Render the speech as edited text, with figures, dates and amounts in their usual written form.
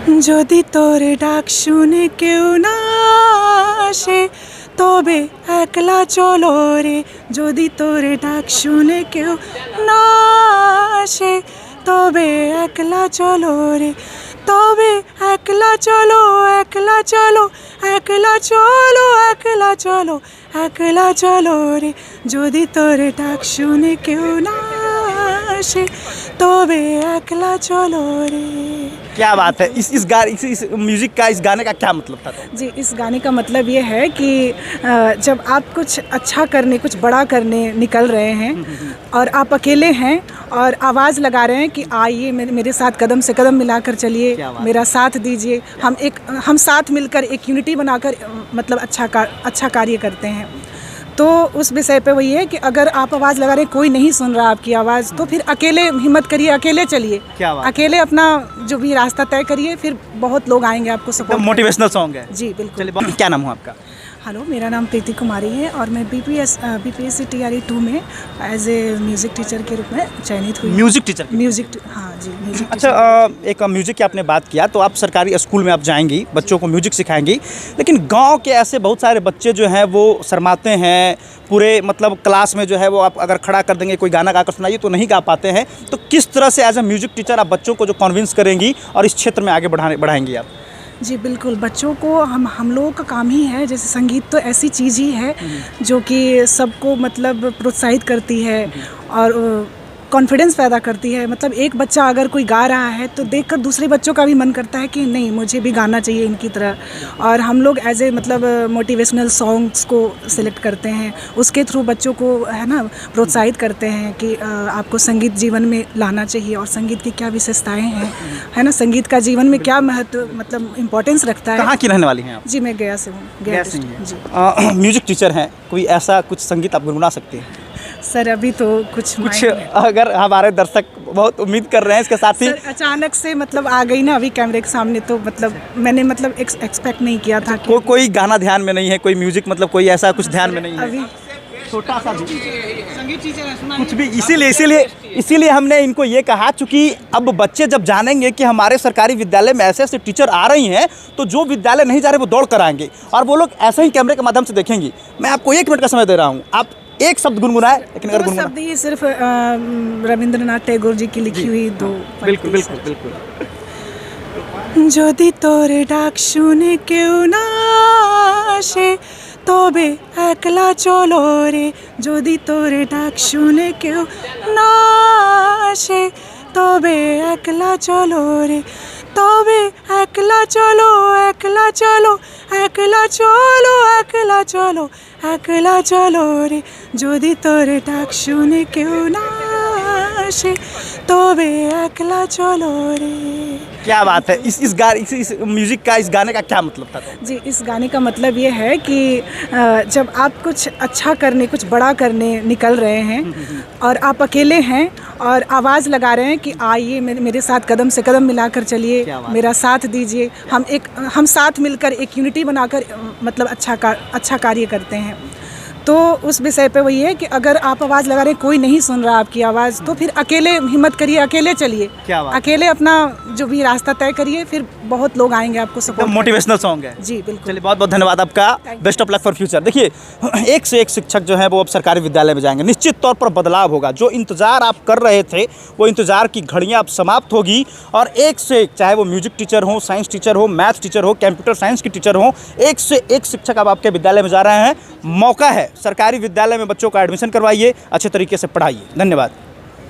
যদি তোর ডাক শুনে কেউ না আসে তবে একলা চলো রে। যদি তোর ডাক শুনে কেউ না আসে তবে একলা চলো রে। তবে একলা চলো, একলা চলো, একলা চলো, একলা চলো, একলা চলো রে। যদি তোর ডাক শুনে কেউ না আসে তবে একলা चलो रे। क्या बात है। इस म्यूजिक का, इस गाने का क्या मतलब था? जी, इस गाने का मतलब ये है कि जब आप कुछ अच्छा करने, कुछ बड़ा करने निकल रहे हैं और आप अकेले हैं और आवाज़ लगा रहे हैं कि आइए मेरे साथ कदम से कदम मिलाकर चलिए, मेरा साथ दीजिए, हम साथ मिलकर एक यूनिटी बनाकर मतलब अच्छा कार्य करते हैं। तो उस विषय पे वही है कि अगर आप आवाज़ लगा रहे हैं, कोई नहीं सुन रहा आपकी आवाज़, तो फिर अकेले हिम्मत करिए, अकेले चलिए, अकेले अपना जो भी रास्ता तय करिए, फिर बहुत लोग आएंगे आपको सपोर्ट। मोटिवेशनल सॉन्ग है। जी बिल्कुल। चलिए, क्या नाम हो आपका? हेलो, मेरा नाम प्रीति कुमारी है और मैं BPSC TRE 2 में एज ए म्यूज़िक टीचर के रूप में चयनित हुई। Music teacher? हाँ जी, म्यूजिक। अच्छा, एक म्यूजिक की आपने बात किया, तो आप सरकारी स्कूल में आप जाएंगी, बच्चों को म्यूजिक सिखाएंगी, लेकिन गांव के ऐसे बहुत सारे बच्चे जो हैं वो शर्माते हैं। पूरे मतलब क्लास में जो है वो आप अगर खड़ा कर देंगे, कोई गाना गाकर सुनाइए, तो नहीं गा पाते हैं। तो किस तरह से एज ए म्यूजिक टीचर आप बच्चों को जो कन्विंस करेंगी और इस क्षेत्र में आगे बढ़ाएंगी आप? जी बिल्कुल, बच्चों को हम लोगों का काम ही है, जैसे संगीत तो ऐसी चीज़ ही है जो कि सबको मतलब प्रोत्साहित करती है और कॉन्फिडेंस पैदा करती है। मतलब एक बच्चा अगर कोई गा रहा है तो देखकर दूसरे बच्चों का भी मन करता है कि नहीं, मुझे भी गाना चाहिए इनकी तरह। और हम लोग एज ए मतलब मोटिवेशनल सॉन्ग्स को सिलेक्ट करते हैं, उसके थ्रू बच्चों को है ना प्रोत्साहित करते हैं कि आपको संगीत जीवन में लाना चाहिए और संगीत की क्या विशेषताएँ हैं, है ना, संगीत का जीवन में क्या महत्व मतलब इम्पोर्टेंस रखता है। कहाँ की रहने वाली हैं आप? जी, मैं गया से हूँ। गया से जी। म्यूजिक टीचर हैं, कोई ऐसा कुछ संगीत आप गुनगुना सकते हैं? सर अभी तो कुछ अगर हमारे दर्शक बहुत उम्मीद कर रहे हैं इसके साथ ही। अचानक से मतलब आ गई ना अभी कैमरे के सामने, तो मतलब मैंने मतलब एक्सपेक्ट नहीं किया था कि कोई गाना ध्यान में नहीं है, कोई म्यूजिक मतलब कोई ऐसा कुछ ध्यान में नहीं है अभी छोटा सा कुछ भी। इसीलिए हमने इनको ये कहा, चूँकि अब बच्चे जब जानेंगे कि हमारे सरकारी विद्यालय में ऐसे ऐसे टीचर आ रही हैं, तो जो विद्यालय नहीं जा रहे वो दौड़ कर आएंगे और वो लोग ऐसे ही कैमरे के माध्यम से देखेंगी। मैं आपको 1 मिनट का समय दे रहा हूँ, आप एक शब्द गुनगुनाए, लेकिन अगर शब्द ही सिर्फ रविंद्रनाथ टैगोर जी की लिखी हुई 2 बिल्कुल बिल्कुल बिल्कुल। যদি তোর ডাক শুনে কেউ না আসে তবে একলা চলো রে। যদি তোর ডাক শুনে কেউ না আসে তবে একলা চলো রে। তবে একলা চলো, একলা চলো, একলা চলো, একলা চলো, একলা চলো রে। যদি তোর ডাক শুনে কেউ না আসে তবে একলা চলো রে। क्या बात है। इस म्यूजिक का, इस गाने का क्या मतलब था? जी, इस गाने का मतलब ये है कि जब आप कुछ अच्छा करने, कुछ बड़ा करने निकल रहे हैं और आप अकेले हैं और आवाज़ लगा रहे हैं कि आइए मेरे साथ कदम से कदम मिलाकर चलिए, मेरा साथ दीजिए, हम साथ मिलकर एक यूनिटी बनाकर मतलब अच्छा कार्य करते हैं। तो उस विषय पे वही है कि अगर आप आवाज़ लगा रहे हैं, कोई नहीं सुन रहा आपकी आवाज़, तो फिर अकेले हिम्मत करिए, अकेले चलिए, अकेले अपना जो भी रास्ता तय करिए, फिर बहुत लोग आएंगे आपको सपोर्ट। मोटिवेशनल सॉन्ग है। जी बिल्कुल। चलिए, बहुत बहुत धन्यवाद आपका। Best of luck for future. देखिए, एक से एक शिक्षक जो है वो अब सरकारी विद्यालय में जाएंगे, निश्चित तौर पर बदलाव होगा। जो इंतजार आप कर रहे थे वो इंतजार की घड़ियाँ अब समाप्त होगी और एक से एक, चाहे वो म्यूजिक टीचर हो, साइंस टीचर हो, मैथ टीचर हो, कंप्यूटर साइंस की टीचर हो, एक से एक शिक्षक अब आपके विद्यालय में जा रहे हैं। मौका है, सरकारी विद्यालय में बच्चों का एडमिशन करवाइए, अच्छे तरीके से पढ़ाइए। धन्यवाद।